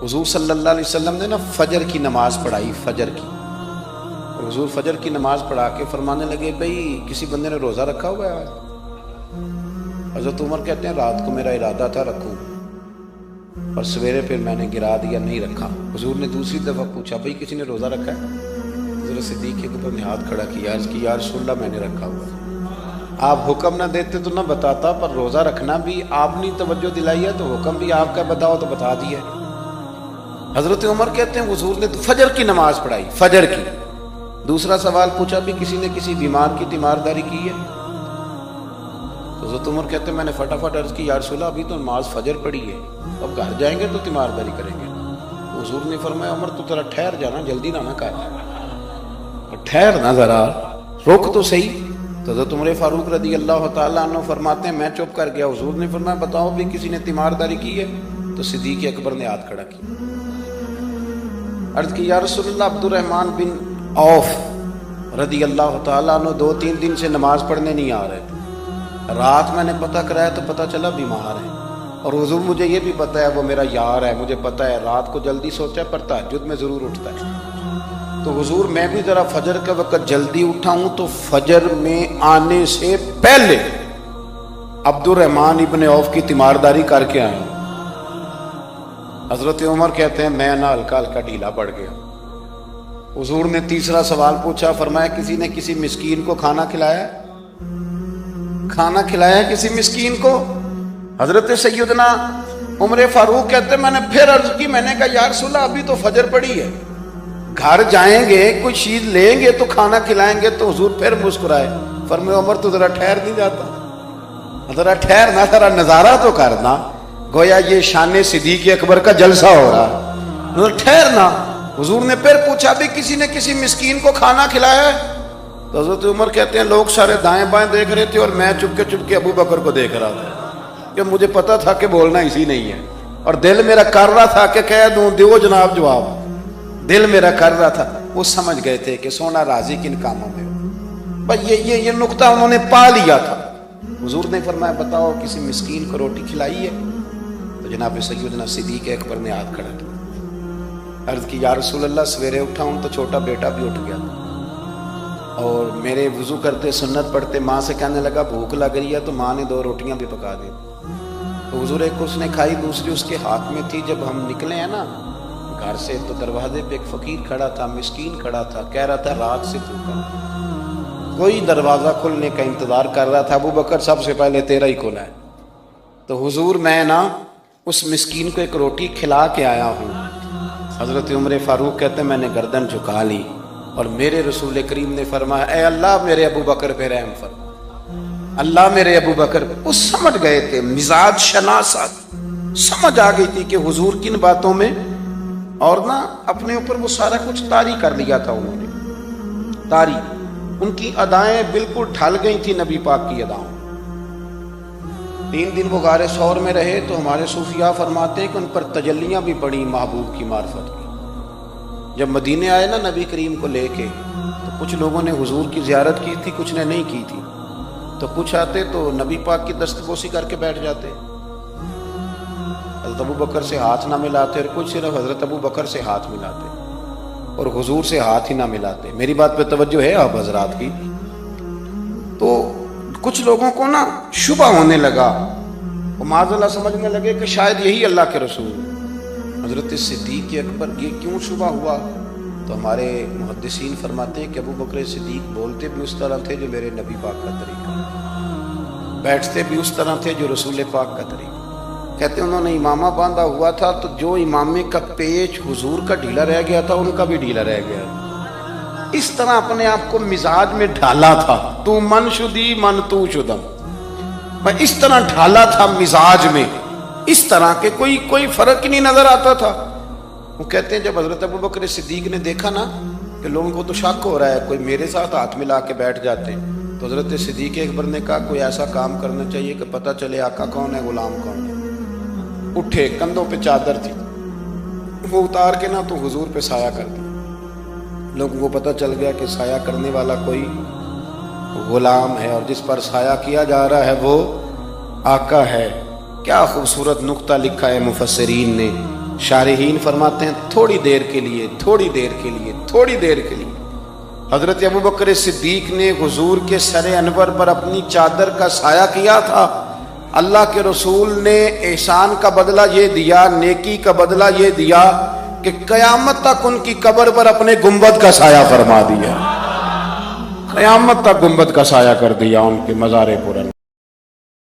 حضور صلی اللہ علیہ وسلم نے نا فجر کی نماز پڑھائی، فجر کی. اور حضور فجر کی نماز پڑھا کے فرمانے لگے بھئی کسی بندے نے روزہ رکھا ہوا ہے آج؟ حضرت عمر کہتے ہیں رات کو میرا ارادہ تھا رکھوں، اور سویرے پھر میں نے گرا دیا، نہیں رکھا. حضور نے دوسری دفعہ پوچھا بھئی کسی نے روزہ رکھا ہے؟ حضرت صدیق کے اوپر نے ہاتھ کھڑا کیا، عرض کی یا رسول اللہ میں نے رکھا ہوا ہے. آپ حکم نہ دیتے تو نہ بتاتا، پر روزہ رکھنا بھی آپ نے توجہ دلائی ہے تو حکم بھی آپ کا بتاؤ تو بتا دیا. حضرت عمر کہتے ہیں حضور نے فجر کی نماز پڑھائی، فجر کی. دوسرا سوال پوچھا بھی کسی نے کسی بیمار کی تیمارداری کی ہے؟ حضرت عمر کہتے ہیں میں نے فٹافٹ عرض کی یا رسول اللہ ابھی تو نماز فجر پڑھی ہے، اب گھر جائیں گے تو تیمارداری کریں گے. حضور نے فرمایا عمر تو ذرا ٹھہر جانا، جلدی نہ کر، ٹھہر نہ ذرا، رک تو صحیح. تو حضرت عمر فاروق رضی اللہ تعالیٰ عنہ فرماتے ہیں میں چپ کر گیا. حضور نے فرمایا بتاؤ بھی کسی نے تیمارداری کی ہے؟ تو صدیق اکبر نے ہاتھ کھڑا کیا. عرض کی یا رسول اللہ عبد الرحمن بن عوف رضی اللہ تعالیٰ عنہ 2-3 دن سے نماز پڑھنے نہیں آ رہے تھے. رات میں نے پتہ کرایا تو پتہ چلا بیمار ہیں، اور حضور مجھے یہ بھی پتہ ہے وہ میرا یار ہے، مجھے پتہ ہے رات کو جلدی سوتا ہے پر تہجد میں ضرور اٹھتا ہے. تو حضور میں بھی ذرا فجر کے وقت جلدی اٹھا ہوں تو فجر میں آنے سے پہلے عبد الرحمن ابن عوف کی تیمارداری کر کے آیا ہوں. حضرت عمر کہتے ہیں میں نہ ہلکا ہلکا ڈھیلا پڑ گیا. حضور نے تیسرا سوال پوچھا، فرمایا کسی نے کسی مسکین کو کھانا کھلایا؟ کھانا کھلایا کسی مسکین کو؟ حضرت سیدنا عمر فاروق کہتے ہیں میں نے پھر عرض کی، میں نے کہا یا رسول اللہ ابھی تو فجر پڑی ہے، گھر جائیں گے کوئی چیز لیں گے تو کھانا کھلائیں گے. تو حضور پھر مسکرائے، فرمایا عمر تو ذرا ٹھہر نہیں جاتا، ذرا ٹھہر نہ، ذرا نظارہ تو کرنا، گویا یہ شان صدیق اکبر کا جلسہ ہو رہا، ذرا ٹھہرنا. حضور نے پھر پوچھا بھی کسی نے کسی مسکین کو کھانا کھلایا ہے؟ تو حضرت عمر کہتے ہیں لوگ سارے دائیں بائیں دیکھ رہے تھے اور میں چپ کے ابو بکر کو دیکھ رہا تھا، کہ مجھے پتا تھا کہ بولنا اسی نہیں ہے، اور دل میرا کر رہا تھا کہ کہہ دوں دیو جناب جواب، دل میرا کر رہا تھا. وہ سمجھ گئے تھے کہ سونا راضی کن کاموں میں ہو، بس یہ نقطہ انہوں نے پا لیا تھا. حضور نے فرمایا بتاؤ کسی مسکین کو روٹی کھلائی ہے؟ تو جناب سیدنا صدیق اکبر نے ہاتھ کھڑا کیا. عرض کی یا رسول اللہ سویرے اٹھا ہوں تو چھوٹا بیٹا بھی اٹھ گیا اور میرے وضو کرتے سنت پڑھتے ماں سے کہنے لگا بھوک لگ رہی ہے، تو ماں نے 2 روٹیاں بھی پکا دی. تو حضور ایک اس نے کھائی، دوسری اس کے ہاتھ میں تھی. جب ہم نکلے ہیں نا گھر سے تو دروازے پہ ایک فقیر کھڑا تھا، مسکین کھڑا تھا، کہہ رہا تھا رات سے بھوکا، کوئی دروازہ کھلنے کا انتظار کر رہا تھا. ابو بکر سب سے پہلے تیرا ہی کھلا ہے. تو حضور میں نا اس مسکین کو ایک روٹی کھلا کے آیا ہوں. حضرت عمر فاروق کہتے ہیں میں نے گردن جھکا لی اور میرے رسول کریم نے فرمایا اے اللہ میرے ابو بکر پہ رحم فرما، اللہ میرے ابو بکر پہ. وہ سمجھ گئے تھے، مزاج شناسات سمجھ آ گئی تھی کہ حضور کن باتوں میں، اور نا اپنے اوپر وہ سارا کچھ طاری کر لیا تھا. انہوں نے طاری، ان کی ادائیں بالکل ڈھل گئی تھی نبی پاک کی اداؤں. 3 دن وہ غار ثور میں رہے تو ہمارے صوفیاء فرماتے ہیں کہ ان پر تجلیاں بھی پڑی محبوب کی معرفت کی. جب مدینے آئے نا نبی کریم کو لے کے تو کچھ لوگوں نے حضور کی زیارت کی تھی، کچھ نے نہیں کی تھی. تو کچھ آتے تو نبی پاک کی دستبوسی کر کے بیٹھ جاتے، حضرت ابو بکر سے ہاتھ نہ ملاتے، اور کچھ صرف حضرت ابو بکر سے ہاتھ ملاتے اور حضور سے ہاتھ ہی نہ ملاتے. میری بات پہ توجہ ہے آپ حضرات کی؟ تو کچھ لوگوں کو نا شبہ ہونے لگا، وہ معاذ اللہ سمجھنے لگے کہ شاید یہی اللہ کے رسول. حضرت صدیق اکبر یہ کیوں شبہ ہوا؟ تو ہمارے محدثین فرماتے ہیں کہ ابو بکر صدیق بولتے بھی اس طرح تھے جو میرے نبی پاک کا طریقہ، بیٹھتے بھی اس طرح تھے جو رسول پاک کا طریقہ. کہتے ہیں انہوں نے امامہ باندھا ہوا تھا تو جو امامے کا پیچ حضور کا ڈھیلا رہ گیا تھا ان کا بھی ڈھیلا رہ گیا. اس طرح اپنے آپ کو مزاج میں ڈھالا تھا، تو من شدی من تو شدم، میں اس طرح ڈھالا تھا مزاج میں، اس طرح کہ کوئی فرق ہی نہیں نظر آتا تھا. وہ کہتے ہیں جب حضرت ابو بکر صدیق نے دیکھا نا کہ لوگوں کو تو شک ہو رہا ہے، کوئی میرے ساتھ ہاتھ ملا کے بیٹھ جاتے ہیں، تو حضرت صدیق اکبر نے کہا کوئی ایسا کام کرنا چاہیے کہ پتہ چلے آقا کون ہے غلام کون ہے. اٹھے، کندھوں پہ چادر تھی، وہ اتار کے نا تو حضور پہ سایہ کر دی. لوگوں کو پتہ چل گیا کہ سایہ کرنے والا کوئی غلام ہے اور جس پر سایہ کیا جا رہا ہے وہ آقا ہے. کیا خوبصورت نقطہ لکھا ہے مفسرین نے، شارحین فرماتے ہیں تھوڑی دیر کے لیے، تھوڑی دیر کے لیے، تھوڑی دیر کے لیے حضرت ابوبکر صدیق نے حضور کے سر انور پر اپنی چادر کا سایہ کیا تھا۔ اللہ کے رسول نے احسان کا بدلہ یہ دیا، نیکی کا بدلہ یہ دیا کہ قیامت تک ان کی قبر پر اپنے گنبد کا سایہ فرما دیا، قیامت تک گنبد کا سایہ کر دیا ان کے مزار پر۔